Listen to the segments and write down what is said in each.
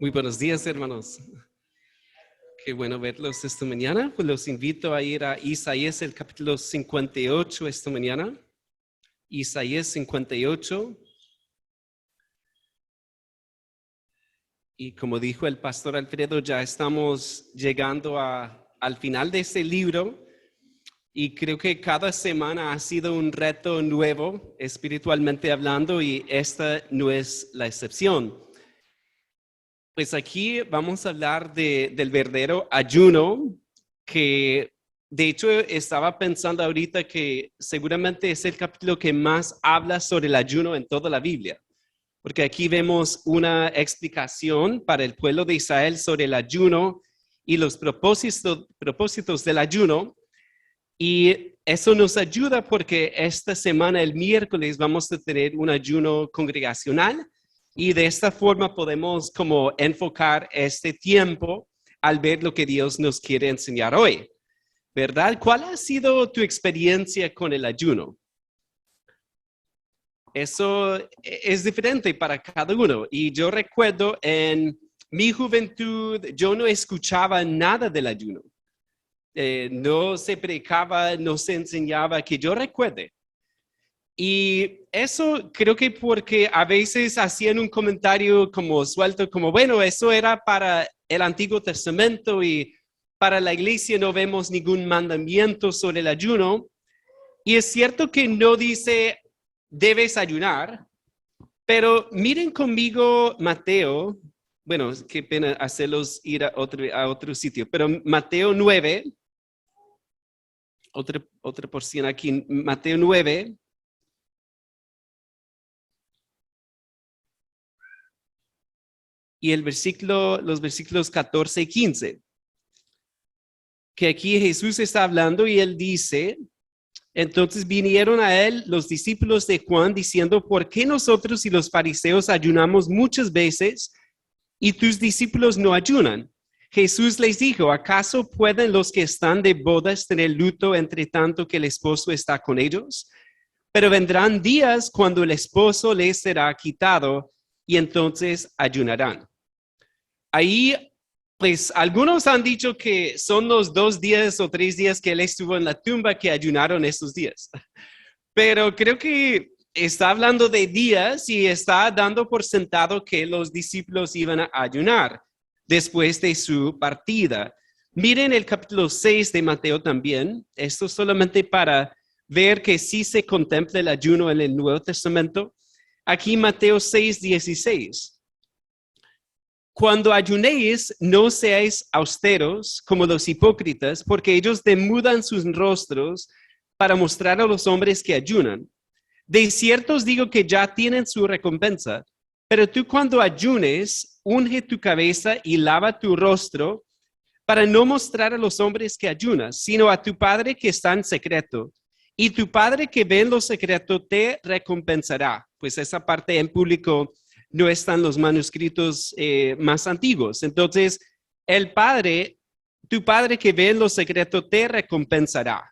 Muy buenos días, hermanos. Qué bueno verlos esta mañana. Pues los invito a ir a Isaías, el capítulo 58 esta mañana. Isaías 58. Y como dijo el pastor Alfredo, ya estamos llegando al final de este libro. Y creo que cada semana ha sido un reto nuevo, espiritualmente hablando, y esta no es la excepción. Pues aquí vamos a hablar del verdadero ayuno, que de hecho estaba pensando ahorita que seguramente es el capítulo que más habla sobre el ayuno en toda la Biblia, porque aquí vemos una explicación para el pueblo de Israel sobre el ayuno y los propósitos del ayuno, y eso nos ayuda porque esta semana, el miércoles, vamos a tener un ayuno congregacional. Y de esta forma podemos como enfocar este tiempo al ver lo que Dios nos quiere enseñar hoy, ¿verdad? ¿Cuál ha sido tu experiencia con el ayuno? Eso es diferente para cada uno. Y yo recuerdo en mi juventud, yo no escuchaba nada del ayuno. No se predicaba, no se enseñaba, que yo recuerde. Y eso creo que porque a veces hacían un comentario como suelto, como bueno, eso era para el Antiguo Testamento y para la iglesia no vemos ningún mandamiento sobre el ayuno. Y es cierto que no dice debes ayunar, pero miren conmigo Mateo, bueno, qué pena hacerlos ir a otro sitio, pero Mateo 9, otra porción aquí, Mateo 9. Y los versículos 14 y 15, que aquí Jesús está hablando y él dice, entonces vinieron a él los discípulos de Juan diciendo, ¿por qué nosotros y los fariseos ayunamos muchas veces y tus discípulos no ayunan? Jesús les dijo, ¿acaso pueden los que están de bodas tener luto entre tanto que el esposo está con ellos? Pero vendrán días cuando el esposo les será quitado y entonces ayunarán. Ahí, pues algunos han dicho que son los 2 días o 3 días que él estuvo en la tumba que ayunaron esos días. Pero creo que está hablando de días y está dando por sentado que los discípulos iban a ayunar después de su partida. Miren el capítulo 6 de Mateo también. Esto solamente para ver que sí se contempla el ayuno en el Nuevo Testamento. Aquí Mateo 6:16. Cuando ayunéis, no seáis austeros como los hipócritas, porque ellos demudan sus rostros para mostrar a los hombres que ayunan. De cierto os digo que ya tienen su recompensa, pero tú cuando ayunes, unge tu cabeza y lava tu rostro para no mostrar a los hombres que ayunas, sino a tu Padre que está en secreto. Y tu Padre que ve en lo secreto te recompensará. Pues esa parte en público no están los manuscritos más antiguos. Entonces, tu Padre que ve en lo secreto te recompensará.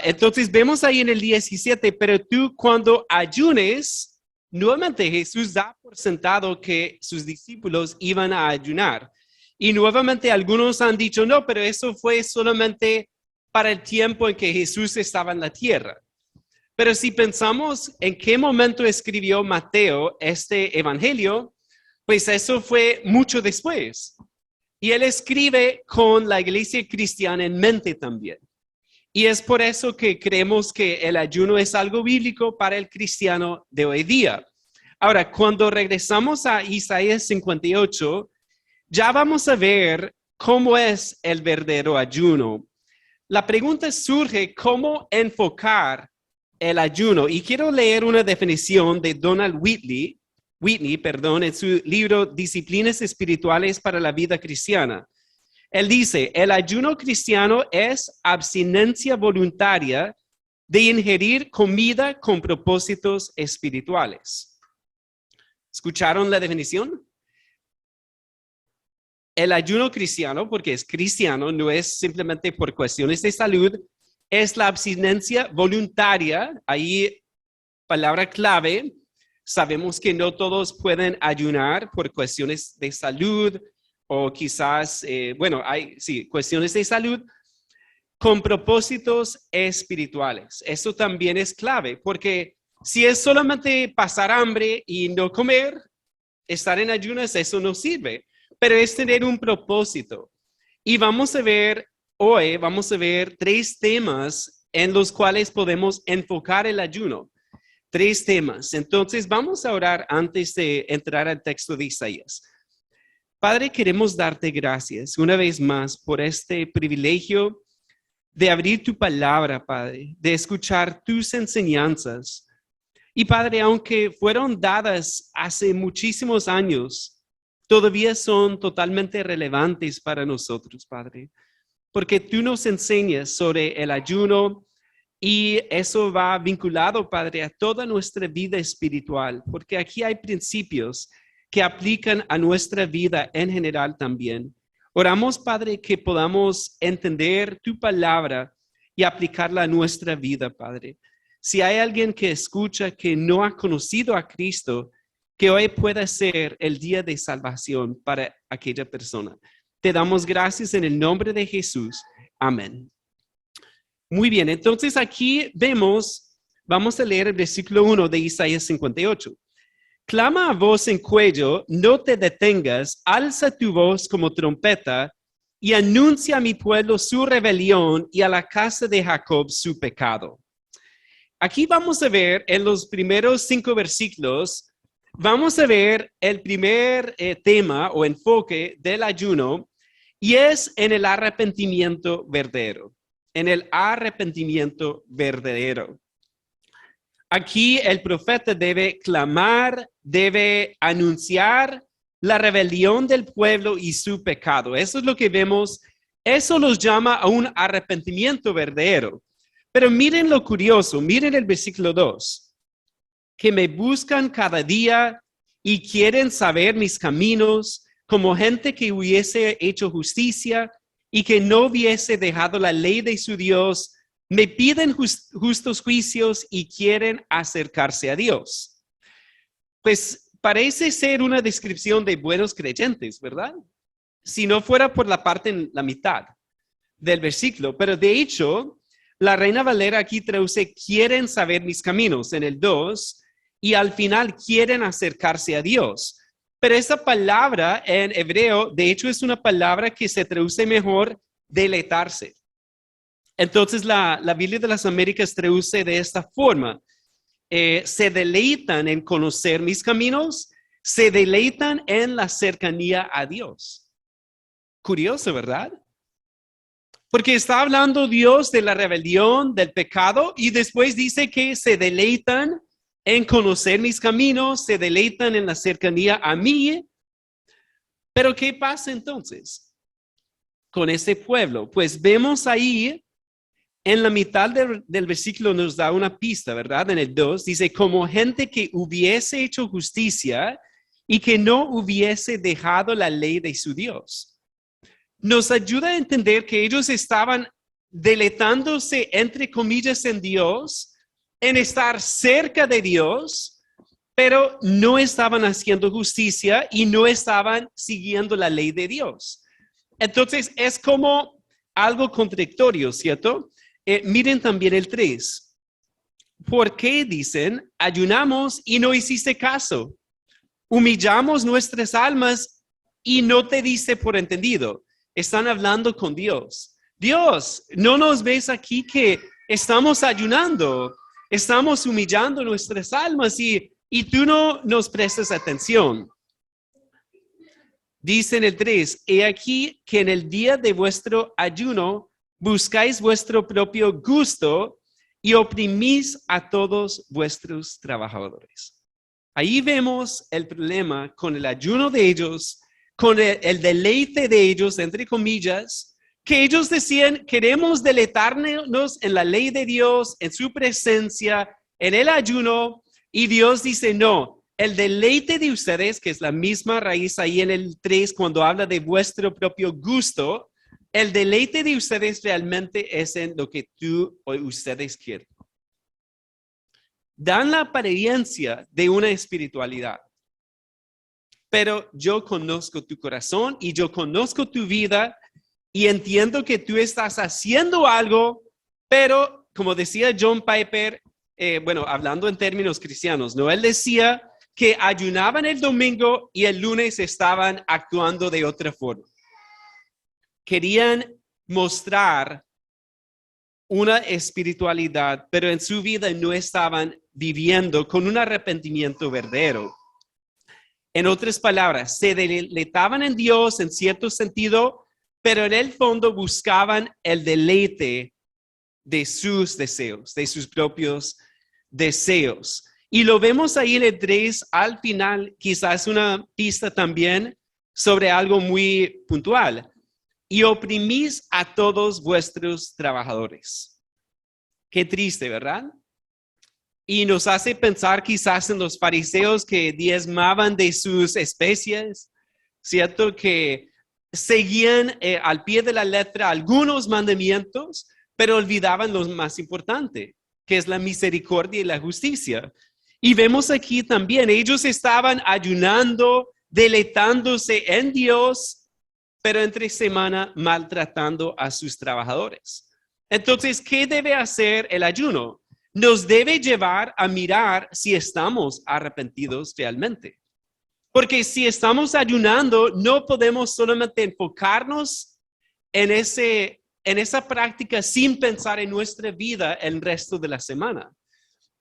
Entonces, vemos ahí en el 17, pero tú cuando ayunes, nuevamente Jesús da por sentado que sus discípulos iban a ayunar. Y nuevamente algunos han dicho, no, pero eso fue solamente para el tiempo en que Jesús estaba en la tierra. Pero si pensamos en qué momento escribió Mateo este evangelio, pues eso fue mucho después. Y él escribe con la iglesia cristiana en mente también. Y es por eso que creemos que el ayuno es algo bíblico para el cristiano de hoy día. Ahora, cuando regresamos a Isaías 58, ya vamos a ver cómo es el verdadero ayuno. La pregunta surge, ¿cómo enfocar el ayuno? Y quiero leer una definición de Donald Whitney, en su libro Disciplinas Espirituales para la Vida Cristiana. Él dice, el ayuno cristiano es abstinencia voluntaria de ingerir comida con propósitos espirituales. ¿Escucharon la definición? El ayuno cristiano, porque es cristiano, no es simplemente por cuestiones de salud, es la abstinencia voluntaria, ahí palabra clave, Sabemos que no todos pueden ayunar por cuestiones de salud o quizás, hay cuestiones de salud con propósitos espirituales. Eso también es clave, porque si es solamente pasar hambre y no comer, estar en ayunas, eso no sirve, pero es tener un propósito. Y vamos a ver tres temas en los cuales podemos enfocar el ayuno. Tres temas. Entonces, vamos a orar antes de entrar al texto de Isaías. Padre, queremos darte gracias una vez más por este privilegio de abrir tu palabra, Padre, de escuchar tus enseñanzas. Y Padre, aunque fueron dadas hace muchísimos años, todavía son totalmente relevantes para nosotros, Padre, porque tú nos enseñas sobre el ayuno y eso va vinculado, Padre, a toda nuestra vida espiritual, porque aquí hay principios que aplican a nuestra vida en general también. Oramos, Padre, que podamos entender tu palabra y aplicarla a nuestra vida, Padre. Si hay alguien que escucha que no ha conocido a Cristo, que hoy pueda ser el día de salvación para aquella persona. Te damos gracias en el nombre de Jesús. Amén. Muy bien, entonces aquí vamos a leer el versículo 1 de Isaías 58. Clama a voz en cuello, no te detengas, alza tu voz como trompeta y anuncia a mi pueblo su rebelión y a la casa de Jacob su pecado. Aquí vamos a ver en los primeros 5 versículos, vamos a ver el primer tema o enfoque del ayuno y es en el arrepentimiento verdadero. En el arrepentimiento verdadero. Aquí el profeta debe clamar, debe anunciar la rebelión del pueblo y su pecado. Eso es lo que vemos. Eso los llama a un arrepentimiento verdadero. Pero miren lo curioso, miren el versículo 2. Que me buscan cada día y quieren saber mis caminos, como gente que hubiese hecho justicia y que no hubiese dejado la ley de su Dios, me piden justos juicios y quieren acercarse a Dios. Pues parece ser una descripción de buenos creyentes, ¿verdad? Si no fuera por la parte en la mitad del versículo. Pero de hecho, la Reina Valera aquí traduce, quieren saber mis caminos en el 2 y al final quieren acercarse a Dios. Pero esa palabra en hebreo, de hecho, es una palabra que se traduce mejor deleitarse. Entonces, la Biblia de las Américas traduce de esta forma. Se deleitan en conocer mis caminos, se deleitan en la cercanía a Dios. Curioso, ¿verdad? Porque está hablando Dios de la rebelión, del pecado, y después dice que se deleitan en conocer mis caminos, se deleitan en la cercanía a mí. Pero ¿qué pasa entonces con ese pueblo? Pues vemos ahí, en la mitad del versículo nos da una pista, ¿verdad? En el 2 dice, como gente que hubiese hecho justicia y que no hubiese dejado la ley de su Dios. Nos ayuda a entender que ellos estaban deleitándose, entre comillas, en Dios, en estar cerca de Dios, pero no estaban haciendo justicia y no estaban siguiendo la ley de Dios. Entonces, es como algo contradictorio, ¿cierto? Miren también el 3. ¿Por qué dicen, ayunamos y no hiciste caso? Humillamos nuestras almas y no te diste por entendido. Están hablando con Dios. Dios, ¿no nos ves aquí que estamos ayunando? Estamos humillando nuestras almas y tú no nos prestas atención. Dice en el 3, he aquí que en el día de vuestro ayuno buscáis vuestro propio gusto y oprimís a todos vuestros trabajadores. Ahí vemos el problema con el ayuno de ellos, con el deleite de ellos, entre comillas, que ellos decían, queremos deleitarnos en la ley de Dios, en su presencia, en el ayuno, y Dios dice, no, el deleite de ustedes, que es la misma raíz ahí en el 3, cuando habla de vuestro propio gusto, el deleite de ustedes realmente es en lo que tú o ustedes quieren. dan la apariencia de una espiritualidad. Pero yo conozco tu corazón y yo conozco tu vida y entiendo que tú estás haciendo algo, pero como decía John Piper, hablando en términos cristianos, ¿no? Él decía que ayunaban el domingo y el lunes estaban actuando de otra forma. Querían mostrar una espiritualidad, pero en su vida no estaban viviendo con un arrepentimiento verdadero. En otras palabras, se deleitaban en Dios en cierto sentido, pero en el fondo buscaban el deleite de sus deseos, de sus propios deseos. Y lo vemos ahí en el 3 al final, quizás una pista también sobre algo muy puntual. Y oprimís a todos vuestros trabajadores. Qué triste, ¿verdad? Y nos hace pensar quizás en los fariseos que diezmaban de sus especies, ¿cierto? Que seguían al pie de la letra algunos mandamientos, pero olvidaban lo más importante, que es la misericordia y la justicia. Y vemos aquí también, ellos estaban ayunando, deleitándose en Dios, pero entre semana maltratando a sus trabajadores. Entonces, ¿qué debe hacer el ayuno? Nos debe llevar a mirar si estamos arrepentidos realmente. Porque si estamos ayunando, no podemos solamente enfocarnos en esa práctica sin pensar en nuestra vida el resto de la semana.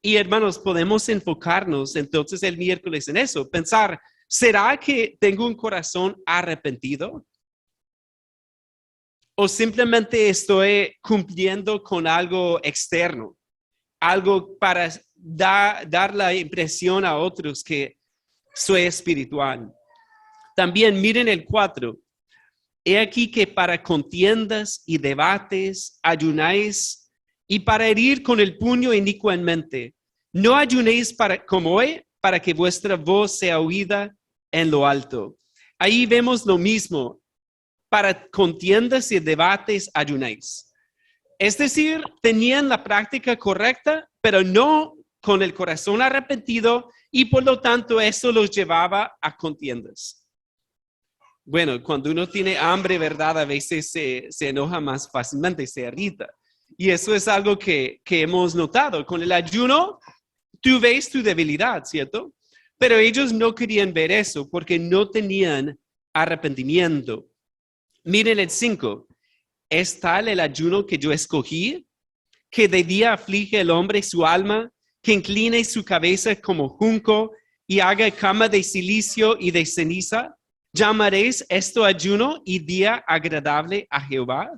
Y hermanos, podemos enfocarnos entonces el miércoles en eso, pensar, ¿será que tengo un corazón arrepentido? ¿O simplemente estoy cumpliendo con algo externo? Algo para dar la impresión a otros que soy espiritual. También miren el 4. He aquí que para contiendas y debates ayunáis y para herir con el puño inicuamente. No ayunéis como hoy para que vuestra voz sea oída en lo alto. Ahí vemos lo mismo. Para contiendas y debates ayunáis. Es decir, tenían la práctica correcta, pero no con el corazón arrepentido y por lo tanto eso los llevaba a contiendas. Bueno, cuando uno tiene hambre, ¿verdad? A veces se enoja más fácilmente, se irrita. Y eso es algo que hemos notado. Con el ayuno, tú ves tu debilidad, ¿cierto? Pero ellos no querían ver eso porque no tenían arrepentimiento. Miren el 5. ¿Es tal el ayuno que yo escogí, que de día aflige el hombre su alma, que incline su cabeza como junco y haga cama de silicio y de ceniza? ¿Llamaréis esto ayuno y día agradable a Jehová?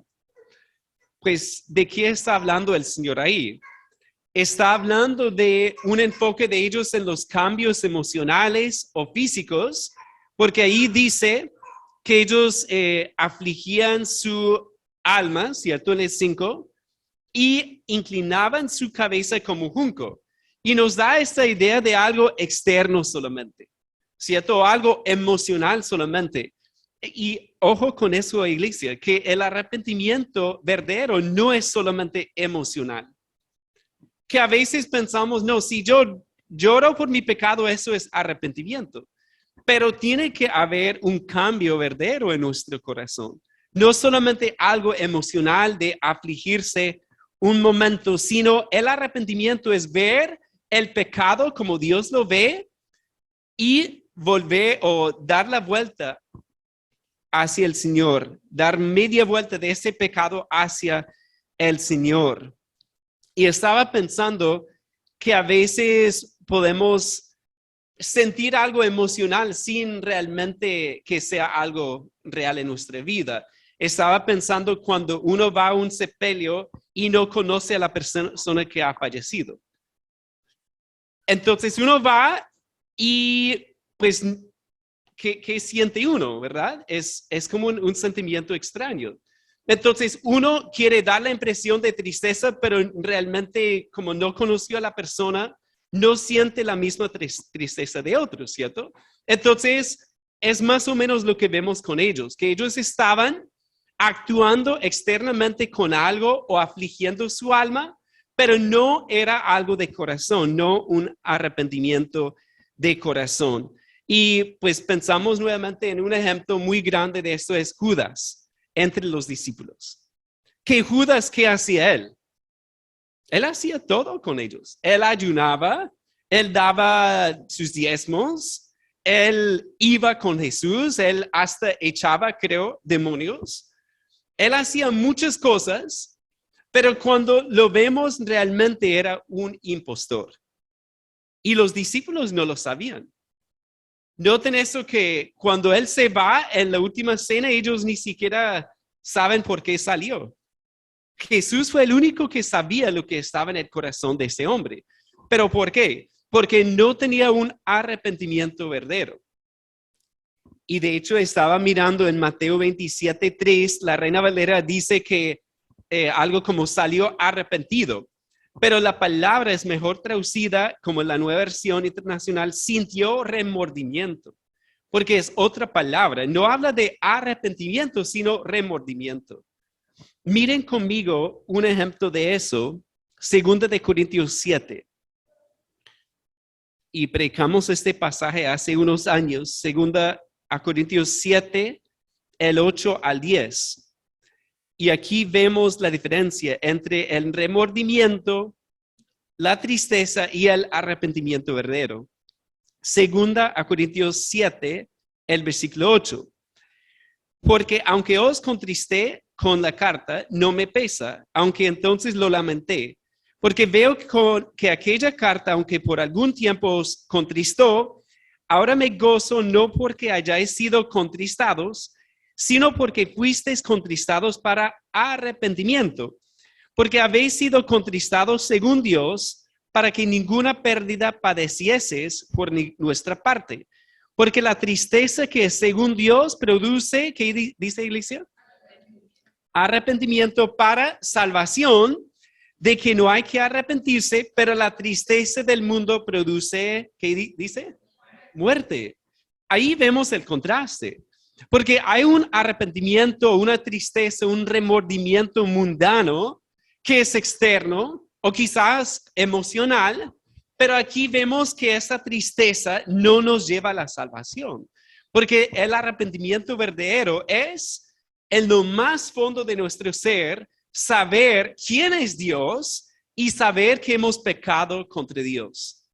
Pues, ¿de qué está hablando el Señor ahí? Está hablando de un enfoque de ellos en los cambios emocionales o físicos, porque ahí dice que ellos afligían su alma, ¿cierto? En el 5, y inclinaban su cabeza como junco. Y nos da esta idea de algo externo solamente, ¿cierto? Algo emocional solamente. Y ojo con eso, iglesia, que el arrepentimiento verdadero no es solamente emocional. Que a veces pensamos, no, si yo lloro por mi pecado, eso es arrepentimiento. Pero tiene que haber un cambio verdadero en nuestro corazón. No solamente algo emocional de afligirse un momento, sino el arrepentimiento es ver el pecado como Dios lo ve y volver o dar la vuelta hacia el Señor, dar media vuelta de ese pecado hacia el Señor. Y estaba pensando que a veces podemos sentir algo emocional sin realmente que sea algo real en nuestra vida. Estaba pensando cuando uno va a un sepelio y no conoce a la persona que ha fallecido. Entonces uno va y pues, ¿qué siente uno, verdad? Es como un sentimiento extraño. Entonces uno quiere dar la impresión de tristeza, pero realmente como no conoció a la persona, no siente la misma tristeza de otros, ¿cierto? Entonces, es más o menos lo que vemos con ellos, que ellos estaban actuando externamente con algo o afligiendo su alma, pero no era algo de corazón, no un arrepentimiento de corazón. Y pues pensamos nuevamente en un ejemplo muy grande de esto es Judas entre los discípulos. ¿Qué Judas, qué hacía él? Él hacía todo con ellos. Él ayunaba, él daba sus diezmos, él iba con Jesús, él hasta echaba, creo, demonios. Él hacía muchas cosas, pero cuando lo vemos realmente era un impostor. Y los discípulos no lo sabían. Noten eso que cuando él se va en la última cena, ellos ni siquiera saben por qué salió. Jesús fue el único que sabía lo que estaba en el corazón de ese hombre. ¿Pero por qué? Porque no tenía un arrepentimiento verdadero. Y de hecho estaba mirando en Mateo 27:3, la Reina Valera dice que algo como salió arrepentido. Pero la palabra es mejor traducida como la Nueva Versión Internacional, sintió remordimiento, porque es otra palabra. No habla de arrepentimiento, sino remordimiento. Miren conmigo un ejemplo de eso, 2 Corintios 7. Y predicamos este pasaje hace unos años, 2 Corintios 7, el 8 al 10. Y aquí vemos la diferencia entre el remordimiento, la tristeza y el arrepentimiento verdadero. 2 Corintios 7, el versículo 8. Porque aunque os contristé con la carta, no me pesa, aunque entonces lo lamenté. Porque veo que aquella carta, aunque por algún tiempo os contristó, ahora me gozo no porque hayáis sido contristados, sino porque fuisteis contristados para arrepentimiento, porque habéis sido contristados según Dios, para que ninguna pérdida padecieses por nuestra parte. Porque la tristeza que según Dios produce, ¿qué dice Iglesia? Arrepentimiento para salvación, de que no hay que arrepentirse, pero la tristeza del mundo produce, ¿qué dice? Muerte. Ahí vemos el contraste. Porque hay un arrepentimiento, una tristeza, un remordimiento mundano que es externo o quizás emocional, pero aquí vemos que esa tristeza no nos lleva a la salvación. Porque el arrepentimiento verdadero es en lo más fondo de nuestro ser saber quién es Dios y saber que hemos pecado contra Dios,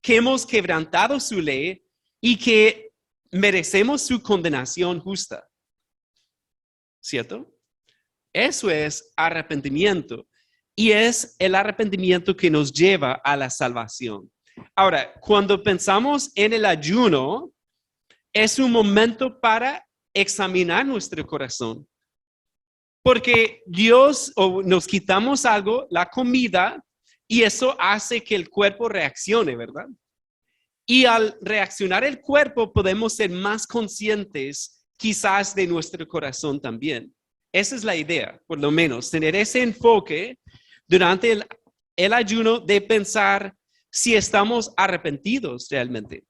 que hemos quebrantado su ley y que merecemos su condenación justa. ¿Cierto? Eso es arrepentimiento y es el arrepentimiento que nos lleva a la salvación. Ahora, cuando pensamos en el ayuno, es un momento para examinar nuestro corazón. Porque Dios, o nos quitamos algo, la comida, y eso hace que el cuerpo reaccione, ¿verdad? Y al reaccionar el cuerpo podemos ser más conscientes quizás de nuestro corazón también. Esa es la idea, por lo menos, tener ese enfoque durante el ayuno de pensar si estamos arrepentidos realmente.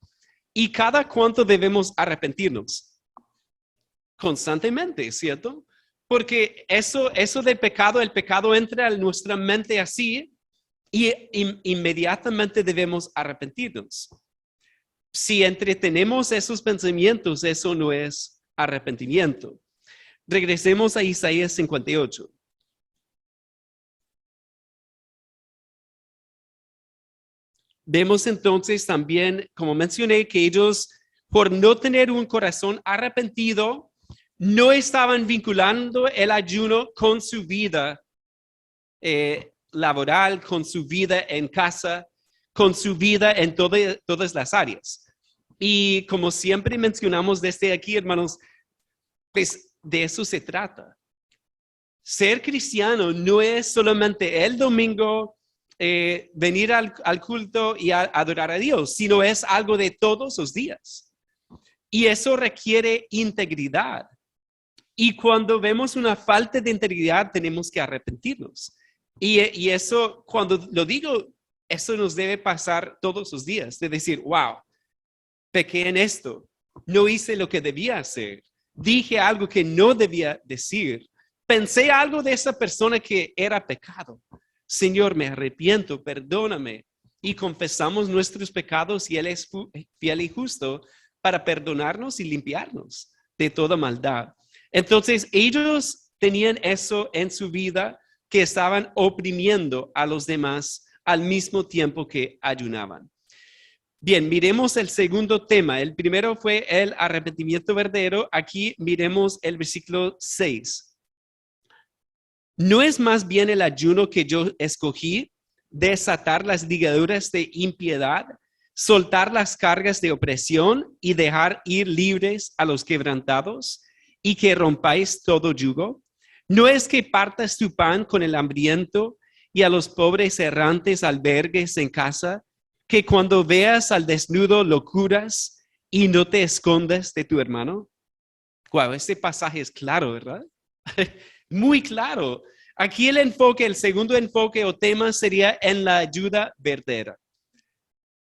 ¿Y cada cuánto debemos arrepentirnos? Constantemente, ¿cierto? Porque eso del pecado, el pecado entra en nuestra mente así y inmediatamente debemos arrepentirnos. Si entretenemos esos pensamientos, eso no es arrepentimiento. Regresemos a Isaías 58. Vemos entonces también, como mencioné, que ellos, por no tener un corazón arrepentido, no estaban vinculando el ayuno con su vida laboral, con su vida en casa, con su vida en todas las áreas. Y como siempre mencionamos desde aquí, hermanos, pues de eso se trata. Ser cristiano no es solamente el domingo venir al culto y adorar a Dios, sino es algo de todos los días. Y eso requiere integridad. Y cuando vemos una falta de integridad, tenemos que arrepentirnos. Y eso, cuando lo digo, eso nos debe pasar todos los días, de decir, wow, pequé en esto, no hice lo que debía hacer, dije algo que no debía decir, pensé algo de esa persona que era pecado. Señor, me arrepiento, perdóname, y confesamos nuestros pecados y Él es fiel y justo para perdonarnos y limpiarnos de toda maldad. Entonces, ellos tenían eso en su vida, que estaban oprimiendo a los demás al mismo tiempo que ayunaban. Bien, miremos el segundo tema. El primero fue el arrepentimiento verdadero. Aquí miremos el versículo 6. ¿No es más bien el ayuno que yo escogí, desatar las ligaduras de impiedad, soltar las cargas de opresión y dejar ir libres a los quebrantados, y que rompáis todo yugo? ¿No es que partas tu pan con el hambriento y a los pobres errantes albergues en casa, que cuando veas al desnudo lo curas y no te escondas de tu hermano? Wow, este pasaje es claro, ¿verdad? Muy claro. Aquí el segundo enfoque o tema sería en la ayuda verdadera.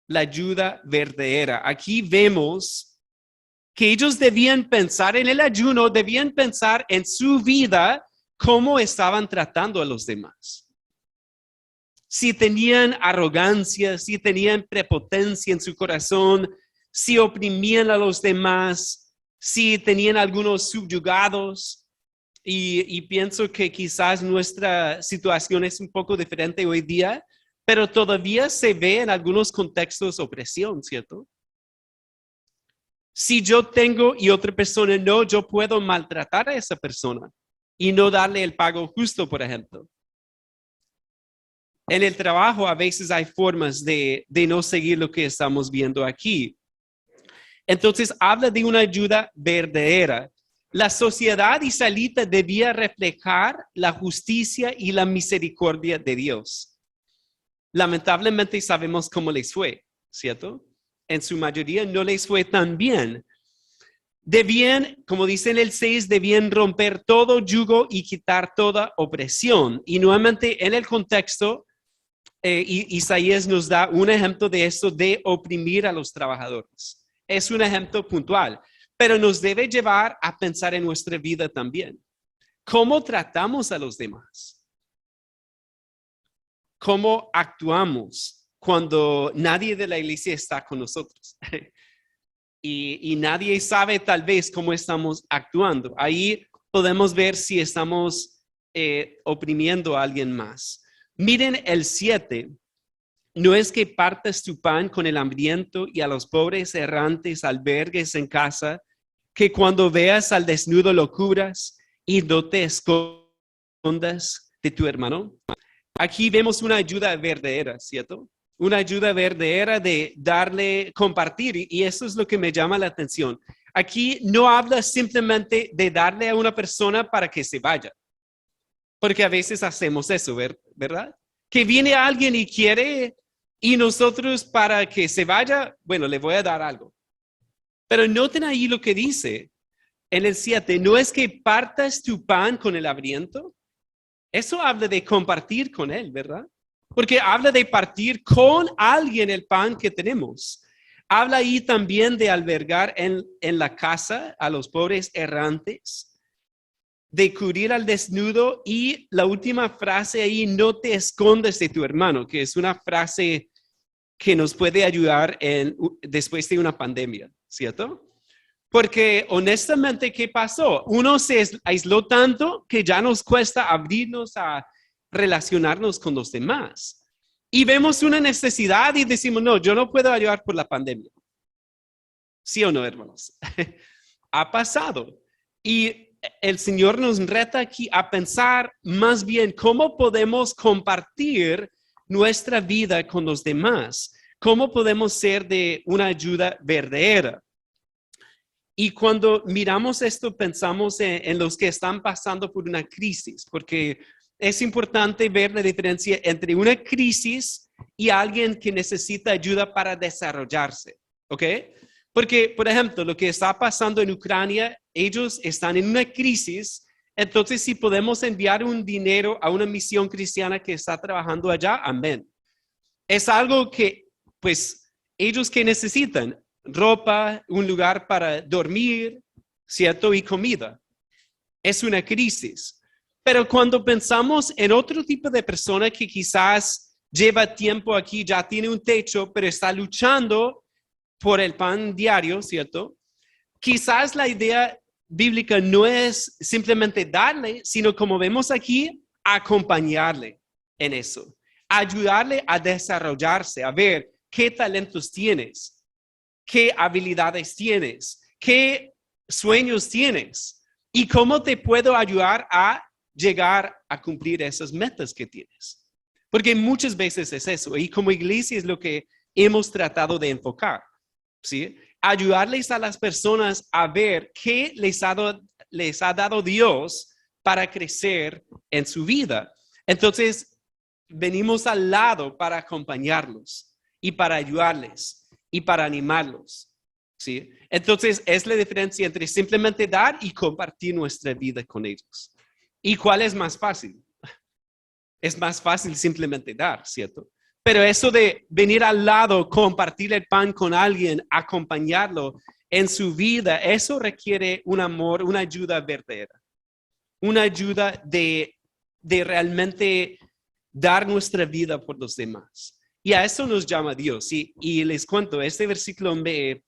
La ayuda verdadera. Aquí vemos que ellos debían pensar en el ayuno, debían pensar en su vida, cómo estaban tratando a los demás. Si tenían arrogancia, si tenían prepotencia en su corazón, si oprimían a los demás, si tenían algunos subyugados. Y pienso que quizás nuestra situación es un poco diferente hoy día, pero todavía se ve en algunos contextos opresión, ¿cierto? Si yo tengo y otra persona no, yo puedo maltratar a esa persona y no darle el pago justo, por ejemplo. En el trabajo a veces hay formas de no seguir lo que estamos viendo aquí. Entonces habla de una ayuda verdadera. La sociedad israelita debía reflejar la justicia y la misericordia de Dios. Lamentablemente sabemos cómo les fue, ¿cierto? En su mayoría no les fue tan bien. Debían, como dice en el 6, debían romper todo yugo y quitar toda opresión. Y nuevamente en el contexto, Isaías nos da un ejemplo de esto, de oprimir a los trabajadores. Es un ejemplo puntual, pero nos debe llevar a pensar en nuestra vida también. ¿Cómo tratamos a los demás? ¿Cómo actuamos cuando nadie de la iglesia está con nosotros? y nadie sabe tal vez cómo estamos actuando. Ahí podemos ver si estamos oprimiendo a alguien más. Miren el 7. ¿No es que partas tu pan con el hambriento y a los pobres errantes albergues en casa, que cuando veas al desnudo lo cubras y no te escondas de tu hermano? Aquí vemos una ayuda verdadera, ¿cierto? Una ayuda verdadera de darle, compartir, y eso es lo que me llama la atención. Aquí no habla simplemente de darle a una persona para que se vaya, porque a veces hacemos eso, ¿verdad? Que viene alguien y quiere, y nosotros para que se vaya, bueno, le voy a dar algo. Pero noten ahí lo que dice en el 7, ¿no es que partas tu pan con el hambriento? Eso habla de compartir con él, ¿verdad? Porque habla de partir con alguien el pan que tenemos. Habla ahí también de albergar en la casa a los pobres errantes, de cubrir al desnudo, y la última frase ahí, no te escondes de tu hermano, que es una frase que nos puede ayudar después de una pandemia, ¿cierto? Porque honestamente, ¿qué pasó? Uno se aisló tanto que ya nos cuesta abrirnos a relacionarnos con los demás. Y vemos una necesidad y decimos, no, yo no puedo ayudar por la pandemia. ¿Sí o no, hermanos? Ha pasado. Y el Señor nos reta aquí a pensar más bien cómo podemos compartir nuestra vida con los demás. ¿Cómo podemos ser de una ayuda verdadera? Y cuando miramos esto, pensamos en los que están pasando por una crisis, porque es importante ver la diferencia entre una crisis y alguien que necesita ayuda para desarrollarse, ¿ok? Porque, por ejemplo, lo que está pasando en Ucrania, ellos están en una crisis. Entonces, si podemos enviar un dinero a una misión cristiana que está trabajando allá, amén. Es algo que, pues, ellos que necesitan ropa, un lugar para dormir, ¿cierto? Y comida. Es una crisis. Pero cuando pensamos en otro tipo de persona que quizás lleva tiempo aquí, ya tiene un techo, pero está luchando por el pan diario, ¿cierto? Quizás la idea bíblica no es simplemente darle, sino como vemos aquí, acompañarle en eso, ayudarle a desarrollarse, a ver qué talentos tienes, qué habilidades tienes, qué sueños tienes y cómo te puedo ayudar a llegar a cumplir esas metas que tienes. Porque muchas veces es eso, y como iglesia es lo que hemos tratado de enfocar, ¿sí? Ayudarles a las personas a ver qué les ha dado Dios para crecer en su vida. Entonces, venimos al lado para acompañarlos y para ayudarles y para animarlos, ¿sí? Entonces, es la diferencia entre simplemente dar y compartir nuestra vida con ellos. ¿Y cuál es más fácil? Es más fácil simplemente dar, ¿cierto? Pero eso de venir al lado, compartir el pan con alguien, acompañarlo en su vida, eso requiere un amor, una ayuda verdadera. Una ayuda de realmente dar nuestra vida por los demás. Y a eso nos llama Dios. Y les cuento, este versículo me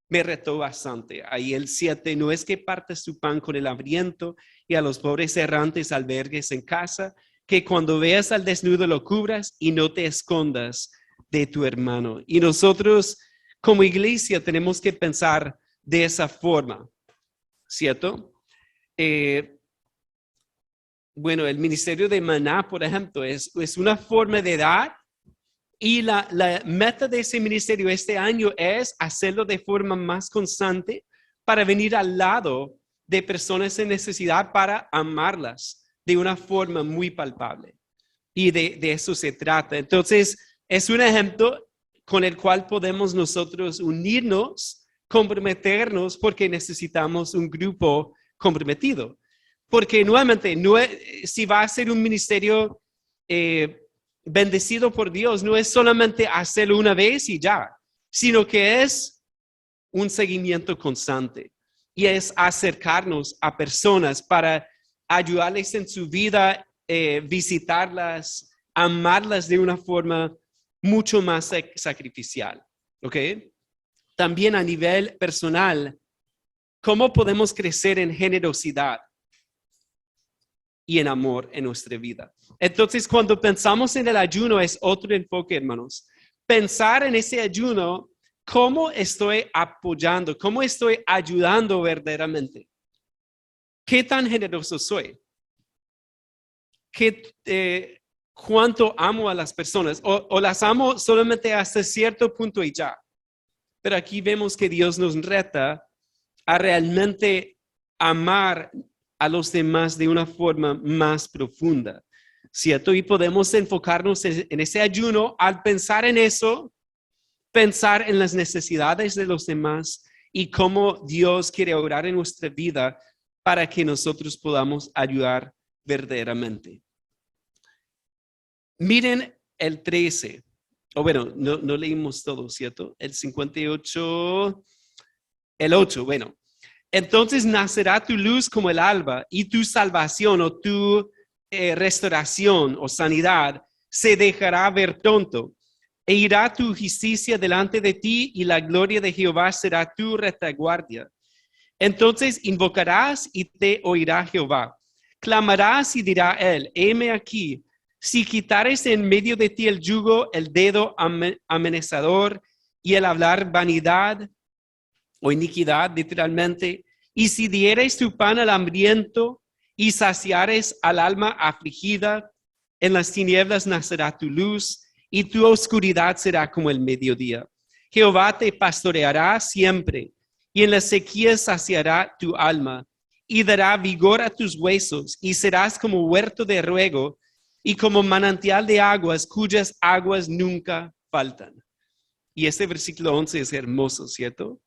retó bastante. Ahí el 7, no es que partas tu pan con el hambriento y a los pobres errantes albergues en casa, que cuando veas al desnudo lo cubras y no te escondas de tu hermano. Y nosotros como iglesia tenemos que pensar de esa forma, ¿cierto? Bueno, el ministerio de Maná, por ejemplo, es una forma de dar y la meta de ese ministerio este año es hacerlo de forma más constante para venir al lado de personas en necesidad para amarlas de una forma muy palpable. Y de eso se trata. Entonces, es un ejemplo con el cual podemos nosotros unirnos, comprometernos, porque necesitamos un grupo comprometido. Porque nuevamente, si va a ser un ministerio bendecido por Dios, no es solamente hacerlo una vez y ya, sino que es un seguimiento constante y es acercarnos a personas para ayudarles en su vida, visitarlas, amarlas de una forma mucho más sacrificial, ¿ok? También a nivel personal, ¿cómo podemos crecer en generosidad y en amor en nuestra vida? Entonces, cuando pensamos en el ayuno es otro enfoque, hermanos. Pensar en ese ayuno, ¿cómo estoy apoyando? ¿Cómo estoy ayudando verdaderamente? ¿Qué tan generoso soy? ¿Cuánto amo a las personas? ¿O las amo solamente hasta cierto punto y ya? Pero aquí vemos que Dios nos reta a realmente amar a los demás de una forma más profunda, ¿cierto? Y podemos enfocarnos en ese ayuno al pensar en eso, pensar en las necesidades de los demás y cómo Dios quiere obrar en nuestra vida para que nosotros podamos ayudar verdaderamente. Miren el 13, o bueno, no leímos todo, ¿cierto? El 58, el 8, bueno. Entonces nacerá tu luz como el alba y tu salvación o tu restauración o sanidad se dejará ver pronto. E irá tu justicia delante de ti y la gloria de Jehová será tu retaguardia. Entonces invocarás y te oirá Jehová. Clamarás y dirá él, heme aquí. Si quitares en medio de ti el yugo, el dedo amenazador y el hablar vanidad o iniquidad, literalmente, y si dieres tu pan al hambriento y saciares al alma afligida, en las tinieblas nacerá tu luz y tu oscuridad será como el mediodía. Jehová te pastoreará siempre y en la sequía saciará tu alma y dará vigor a tus huesos y serás como huerto de riego y como manantial de aguas cuyas aguas nunca faltan. Y este versículo 11 es hermoso, ¿cierto?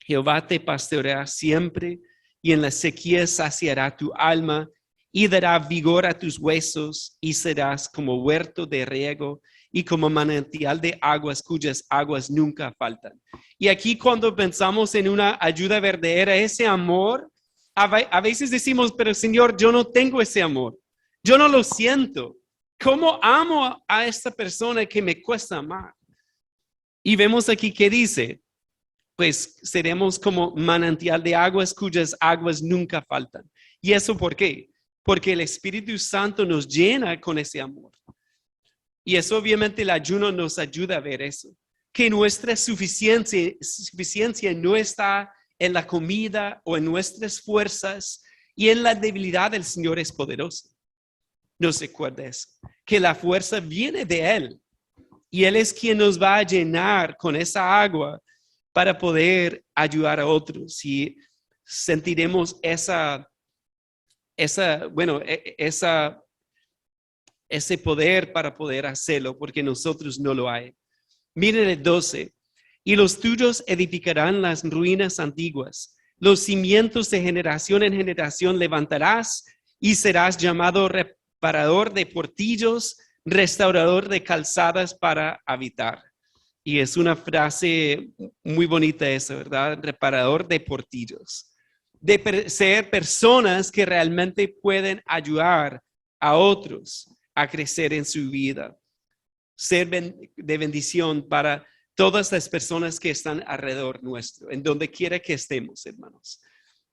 Jehová te pastoreará siempre y en la sequía saciará tu alma y dará vigor a tus huesos y serás como huerto de riego y como manantial de aguas cuyas aguas nunca faltan. Y aquí cuando pensamos en una ayuda verdadera, ese amor A veces decimos, pero Señor, yo no tengo ese amor. Yo no lo siento. ¿Cómo amo a esta persona que me cuesta amar? Y vemos aquí que dice, pues seremos como manantial de aguas cuyas aguas nunca faltan. ¿Y eso por qué? Porque el Espíritu Santo nos llena con ese amor. Y eso obviamente el ayuno nos ayuda a ver eso. Que nuestra suficiencia no está en la comida o en nuestras fuerzas, y en la debilidad del Señor es poderoso. Nos recuerda eso, que la fuerza viene de Él, y Él es quien nos va a llenar con esa agua para poder ayudar a otros, y sentiremos ese poder para poder hacerlo, porque nosotros no lo hay. Miren el 12. Y los tuyos edificarán las ruinas antiguas. Los cimientos de generación en generación levantarás, y serás llamado reparador de portillos, restaurador de calzadas para habitar. Y es una frase muy bonita esa, ¿verdad? Reparador de portillos. De ser personas que realmente pueden ayudar a otros a crecer en su vida. Ser de bendición para todas las personas que están alrededor nuestro, en donde quiera que estemos, hermanos.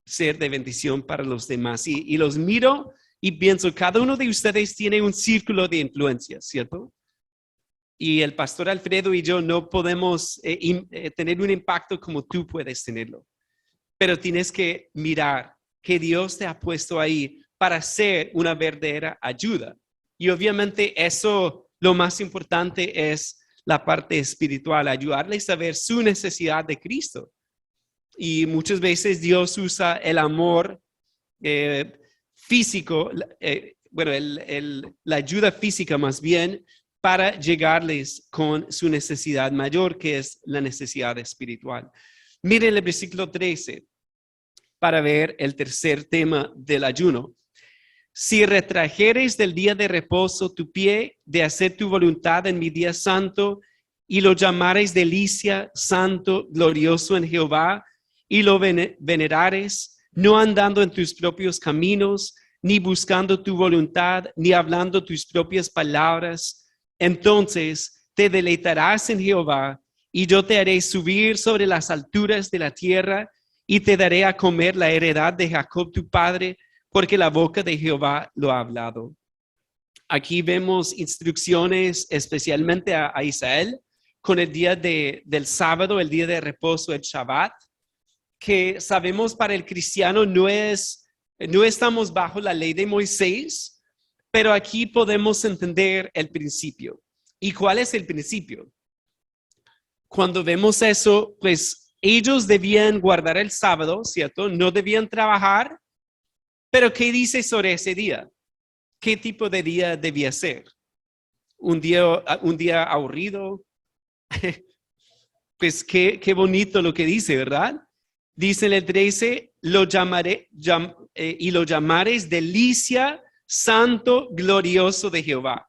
Ser de bendición para los demás. Y los miro y pienso, cada uno de ustedes tiene un círculo de influencia, ¿cierto? Y el pastor Alfredo y yo no podemos tener un impacto como tú puedes tenerlo. Pero tienes que mirar que Dios te ha puesto ahí para ser una verdadera ayuda. Y obviamente eso, lo más importante es la parte espiritual, ayudarles a ver su necesidad de Cristo. Y muchas veces Dios usa el amor físico, la ayuda física más bien, para llegarles con su necesidad mayor, que es la necesidad espiritual. Miren el versículo 13 para ver el tercer tema del ayuno. Si retrajeres del día de reposo tu pie de hacer tu voluntad en mi día santo, y lo llamares delicia, santo, glorioso en Jehová, y lo venerares, no andando en tus propios caminos, ni buscando tu voluntad, ni hablando tus propias palabras, entonces te deleitarás en Jehová, y yo te haré subir sobre las alturas de la tierra, y te daré a comer la heredad de Jacob tu padre, porque la boca de Jehová lo ha hablado. Aquí vemos instrucciones especialmente a Israel con el día del sábado, el día de reposo, el Shabbat, que sabemos para el cristiano no estamos bajo la ley de Moisés, pero aquí podemos entender el principio. ¿Y cuál es el principio? Cuando vemos eso, pues ellos debían guardar el sábado, ¿cierto? No debían trabajar, pero ¿qué dice sobre ese día? ¿Qué tipo de día debía ser? ¿Un día aburrido? Pues qué bonito lo que dice, ¿verdad? Dice en el 13, y lo llamares delicia, santo, glorioso de Jehová.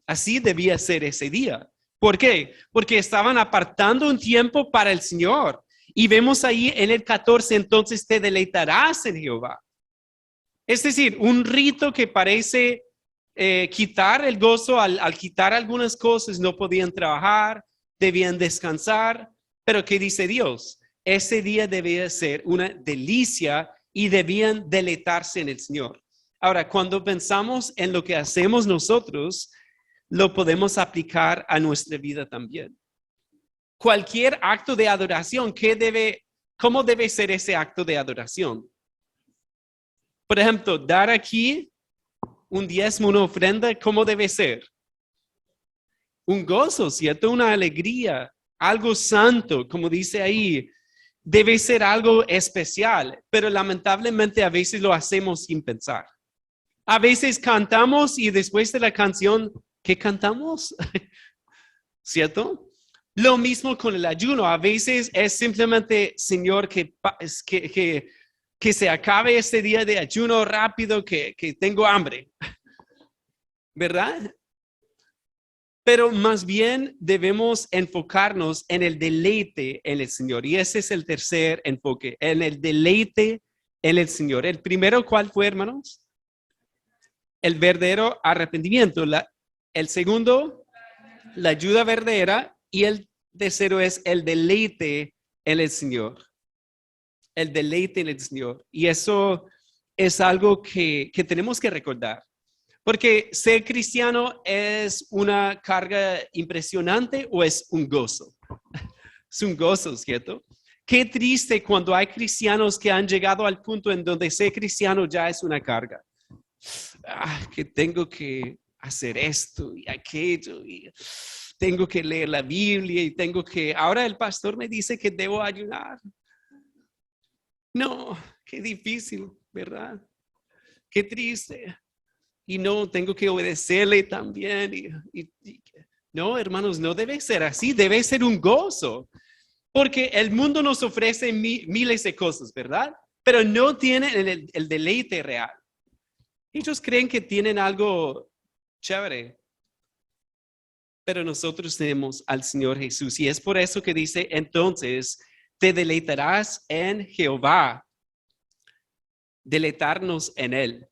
Así debía ser ese día. ¿Por qué? Porque estaban apartando un tiempo para el Señor. Y vemos ahí en el 14, entonces te deleitarás en Jehová. Es decir, un rito que parece quitar el gozo al quitar algunas cosas, no podían trabajar, debían descansar, pero ¿qué dice Dios? Ese día debía ser una delicia y debían deleitarse en el Señor. Ahora, cuando pensamos en lo que hacemos nosotros, lo podemos aplicar a nuestra vida también. Cualquier acto de adoración, ¿cómo debe ser ese acto de adoración? Por ejemplo, dar aquí un diezmo, una ofrenda, ¿cómo debe ser? Un gozo, ¿cierto? Una alegría, algo santo, como dice ahí. Debe ser algo especial, pero lamentablemente a veces lo hacemos sin pensar. A veces cantamos y después de la canción, ¿qué cantamos? ¿Cierto? Lo mismo con el ayuno. A veces es simplemente, Señor, que se acabe este día de ayuno rápido, que tengo hambre. ¿Verdad? Pero más bien debemos enfocarnos en el deleite en el Señor. Y ese es el tercer enfoque, en el deleite en el Señor. El primero, ¿cuál fue, hermanos? El verdadero arrepentimiento. El segundo, la ayuda verdadera. Y el tercero es el deleite en el Señor. El deleite en el Señor. Y eso es algo que tenemos que recordar. Porque ser cristiano es una carga impresionante o es un gozo. Es un gozo, ¿cierto? Qué triste cuando hay cristianos que han llegado al punto en donde ser cristiano ya es una carga. Que tengo que hacer esto y aquello y tengo que leer la Biblia y ahora el pastor me dice que debo ayunar. No, qué difícil, ¿verdad? Qué triste. Y no, tengo que obedecerle también. No, hermanos, no debe ser así, debe ser un gozo. Porque el mundo nos ofrece miles de cosas, ¿verdad? Pero no tienen el deleite real. Ellos creen que tienen algo chévere. Pero nosotros tenemos al Señor Jesús. Y es por eso que dice, entonces, te deleitarás en Jehová. Deleitarnos en Él.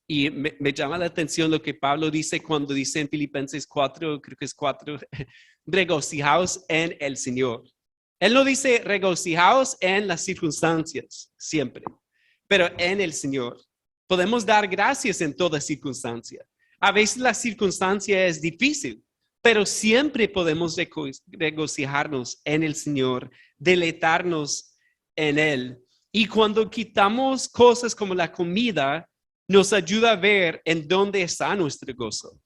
Y me llama la atención lo que Pablo dice cuando dice en Filipenses 4, creo que es 4, regocijaos en el Señor. Él no dice regocijaos en las circunstancias, siempre, pero en el Señor. Podemos dar gracias en toda circunstancia. A veces la circunstancia es difícil, pero siempre podemos regocijarnos en el Señor, deleitarnos en Él. Y cuando quitamos cosas como la comida, nos ayuda a ver en dónde está nuestro gozo.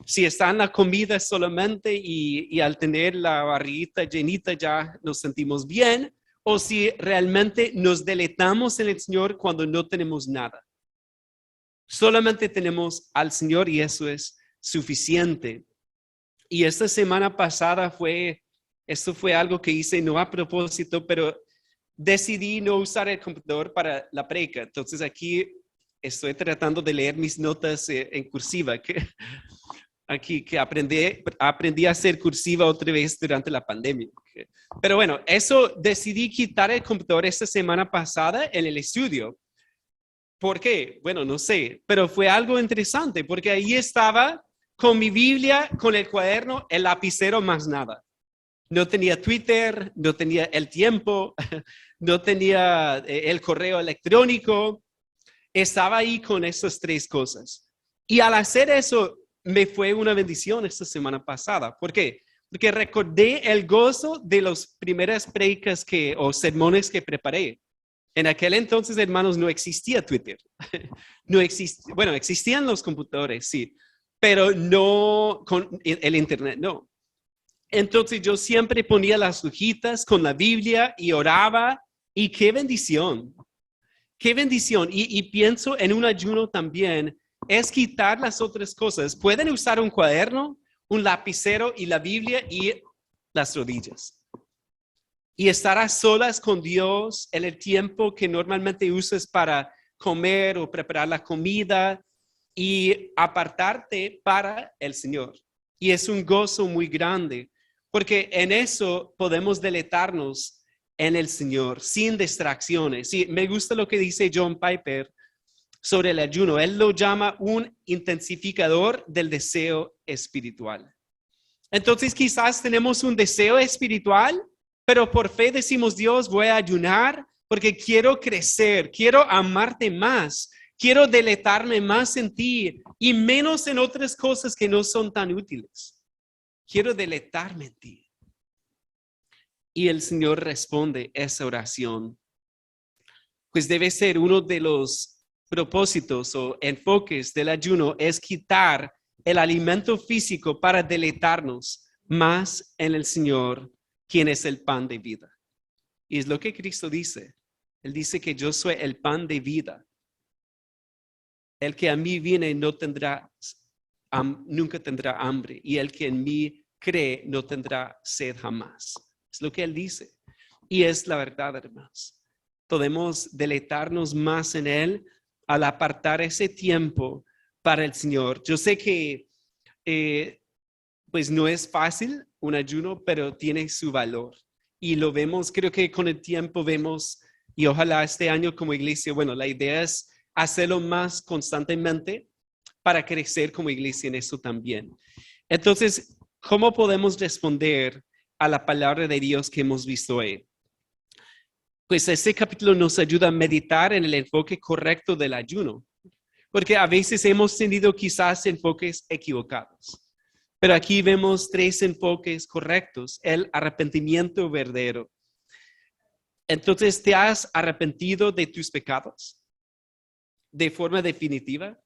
Si está en la comida solamente y al tener la barriguita llenita ya nos sentimos bien, o si realmente nos deleitamos en el Señor cuando no tenemos nada. Solamente tenemos al Señor y eso es suficiente. Y esta semana pasada esto fue algo que hice no a propósito, pero decidí no usar el computador para la predica. Entonces aquí estoy tratando de leer mis notas en cursiva, que aprendí a hacer cursiva otra vez durante la pandemia. Pero bueno, decidí quitar el computador esta semana pasada en el estudio. ¿Por qué? Bueno, no sé, pero fue algo interesante porque ahí estaba con mi Biblia, con el cuaderno, el lapicero, más nada. No tenía Twitter, no tenía el tiempo, no tenía el correo electrónico. Estaba ahí con esas tres cosas. Y al hacer eso, me fue una bendición esta semana pasada. ¿Por qué? Porque recordé el gozo de las primeras predicas o sermones que preparé. En aquel entonces, hermanos, no existía Twitter. Bueno, existían los computadores, sí, pero no con el internet, no. Entonces yo siempre ponía las hojitas con la Biblia y oraba. Y qué bendición. Qué bendición. Y pienso en un ayuno también, es quitar las otras cosas. Pueden usar un cuaderno, un lapicero y la Biblia y las rodillas. Y estar a solas con Dios en el tiempo que normalmente usas para comer o preparar la comida y apartarte para el Señor. Y es un gozo muy grande, porque en eso podemos deleitarnos en el Señor, sin distracciones. Sí, me gusta lo que dice John Piper sobre el ayuno. Él lo llama un intensificador del deseo espiritual. Entonces quizás tenemos un deseo espiritual, pero por fe decimos, Dios, voy a ayunar porque quiero crecer, quiero amarte más, quiero deleitarme más en ti y menos en otras cosas que no son tan útiles. Quiero deleitarme en ti. Y el Señor responde esa oración. Pues debe ser uno de los propósitos o enfoques del ayuno es quitar el alimento físico para deleitarnos más en el Señor, quien es el pan de vida. Y es lo que Cristo dice. Él dice que yo soy el pan de vida. El que a mí viene nunca tendrá hambre, y el que en mí cree no tendrá sed jamás. Es lo que Él dice. Y es la verdad, hermanos. Podemos deleitarnos más en Él al apartar ese tiempo para el Señor. Yo sé que pues no es fácil un ayuno, pero tiene su valor. Y lo vemos, creo que con el tiempo vemos Y ojalá este año como iglesia, bueno, la idea es hacerlo más constantemente para crecer como iglesia en eso también. Entonces, ¿cómo podemos responder a la palabra de Dios que hemos visto hoy? Pues este capítulo nos ayuda a meditar en el enfoque correcto del ayuno, porque a veces hemos tenido quizás enfoques equivocados. Pero aquí vemos 3 enfoques correctos: el arrepentimiento verdadero. Entonces, ¿te has arrepentido de tus pecados de forma definitiva?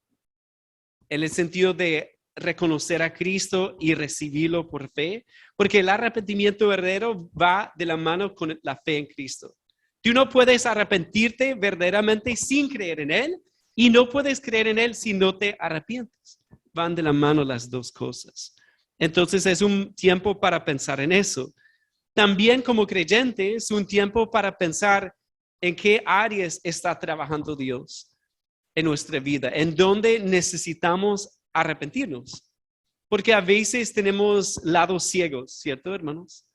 En el sentido de reconocer a Cristo y recibirlo por fe, porque el arrepentimiento verdadero va de la mano con la fe en Cristo. Tú no puedes arrepentirte verdaderamente sin creer en Él, y no puedes creer en Él si no te arrepientes. Van de la mano las dos cosas. Entonces es un tiempo para pensar en eso. También como creyente es un tiempo para pensar en qué áreas está trabajando Dios en nuestra vida, en dónde necesitamos arrepentirnos. Porque a veces tenemos lados ciegos, ¿cierto, hermanos?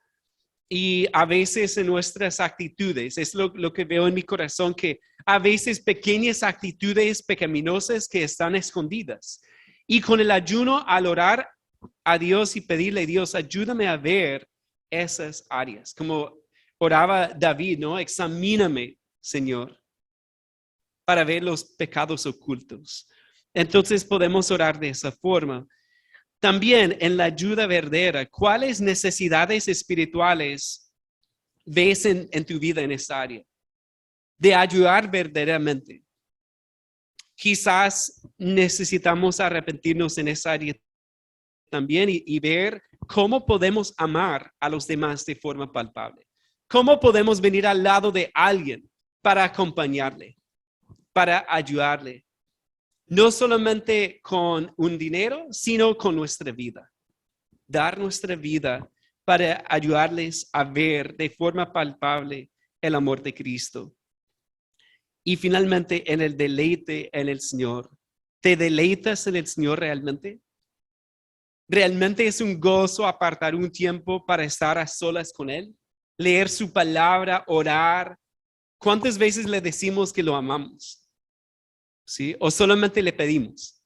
Y a veces en nuestras actitudes, es lo que veo en mi corazón, que a veces pequeñas actitudes pecaminosas que están escondidas. Y con el ayuno, al orar a Dios y pedirle a Dios, ayúdame a ver esas áreas. Como oraba David, ¿no? Examíname, Señor, para ver los pecados ocultos. Entonces podemos orar de esa forma. También en la ayuda verdadera, ¿cuáles necesidades espirituales ves en tu vida en esta área? De ayudar verdaderamente. Quizás necesitamos arrepentirnos en esa área también y ver cómo podemos amar a los demás de forma palpable. ¿Cómo podemos venir al lado de alguien para acompañarle, para ayudarle? No solamente con un dinero, sino con nuestra vida. Dar nuestra vida para ayudarles a ver de forma palpable el amor de Cristo. Y finalmente, en el deleite en el Señor. ¿Te deleitas en el Señor realmente? ¿Realmente es un gozo apartar un tiempo para estar a solas con Él? Leer su palabra, orar. ¿Cuántas veces le decimos que lo amamos? ¿Sí? ¿O solamente le pedimos?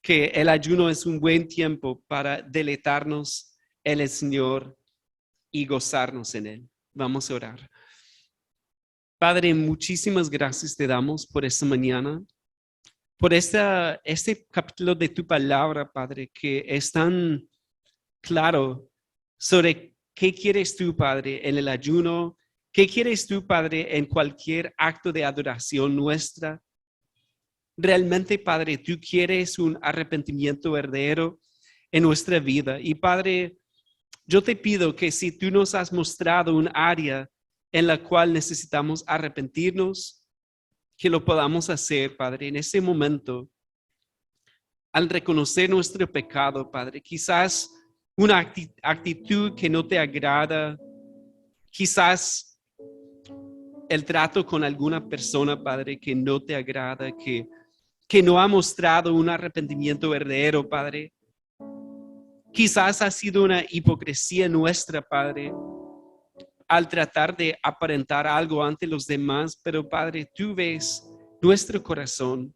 Que el ayuno es un buen tiempo para deleitarnos en el Señor y gozarnos en Él. Vamos a orar. Padre, muchísimas gracias te damos por esta mañana, por este capítulo de tu palabra, Padre, que es tan claro sobre qué quieres tú, Padre, en el ayuno, qué quieres tú, Padre, en cualquier acto de adoración nuestra. Realmente, Padre, tú quieres un arrepentimiento verdadero en nuestra vida. Y Padre, yo te pido que si tú nos has mostrado un área en la cual necesitamos arrepentirnos, que lo podamos hacer, Padre, en ese momento, al reconocer nuestro pecado, Padre. Quizás una actitud que no te agrada, quizás el trato con alguna persona, Padre, que no te agrada, que no ha mostrado un arrepentimiento verdadero, Padre. Quizás ha sido una hipocresía nuestra, Padre, al tratar de aparentar algo ante los demás, pero Padre, tú ves nuestro corazón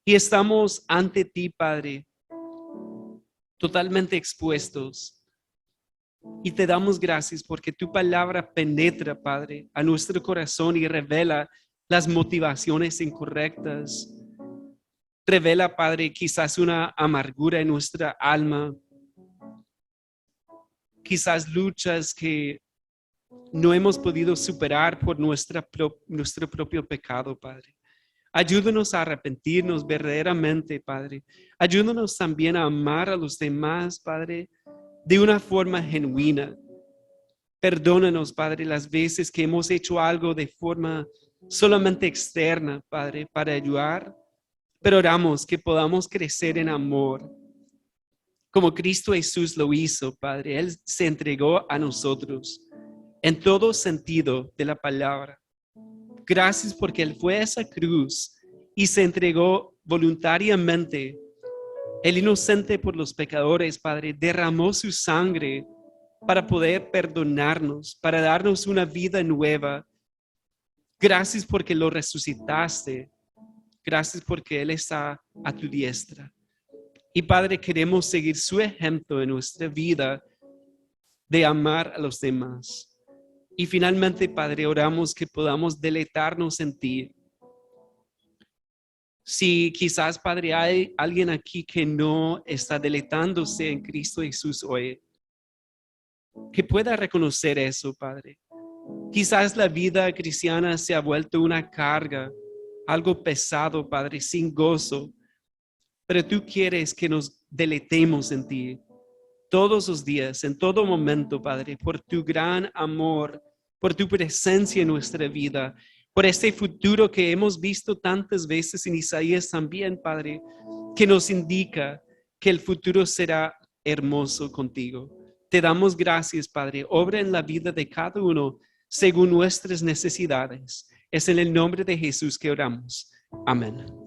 y estamos ante ti, Padre, totalmente expuestos. Y te damos gracias porque tu palabra penetra, Padre, a nuestro corazón y revela las motivaciones incorrectas. Revela, Padre, quizás una amargura en nuestra alma, quizás luchas que no hemos podido superar por nuestro propio pecado, Padre. Ayúdanos a arrepentirnos verdaderamente, Padre. Ayúdanos también a amar a los demás, Padre, de una forma genuina. Perdónanos, Padre, las veces que hemos hecho algo de forma solamente externa, Padre, para ayudar. Pero oramos que podamos crecer en amor, como Cristo Jesús lo hizo, Padre. Él se entregó a nosotros en todo sentido de la palabra. Gracias porque Él fue a esa cruz y se entregó voluntariamente. El inocente por los pecadores, Padre, derramó su sangre para poder perdonarnos, para darnos una vida nueva. Gracias porque lo resucitaste. Gracias porque Él está a tu diestra. Y Padre, queremos seguir su ejemplo en nuestra vida de amar a los demás. Y finalmente, Padre, oramos que podamos deleitarnos en ti. Si quizás, Padre, hay alguien aquí que no está deleitándose en Cristo Jesús hoy, que pueda reconocer eso, Padre. Quizás la vida cristiana se ha vuelto una carga, algo pesado, Padre, sin gozo. Pero tú quieres que nos deleitemos en ti todos los días, en todo momento, Padre, por tu gran amor, por tu presencia en nuestra vida, por este futuro que hemos visto tantas veces en Isaías también, Padre, que nos indica que el futuro será hermoso contigo. Te damos gracias, Padre. Obra en la vida de cada uno según nuestras necesidades. Es en el nombre de Jesús que oramos. Amén.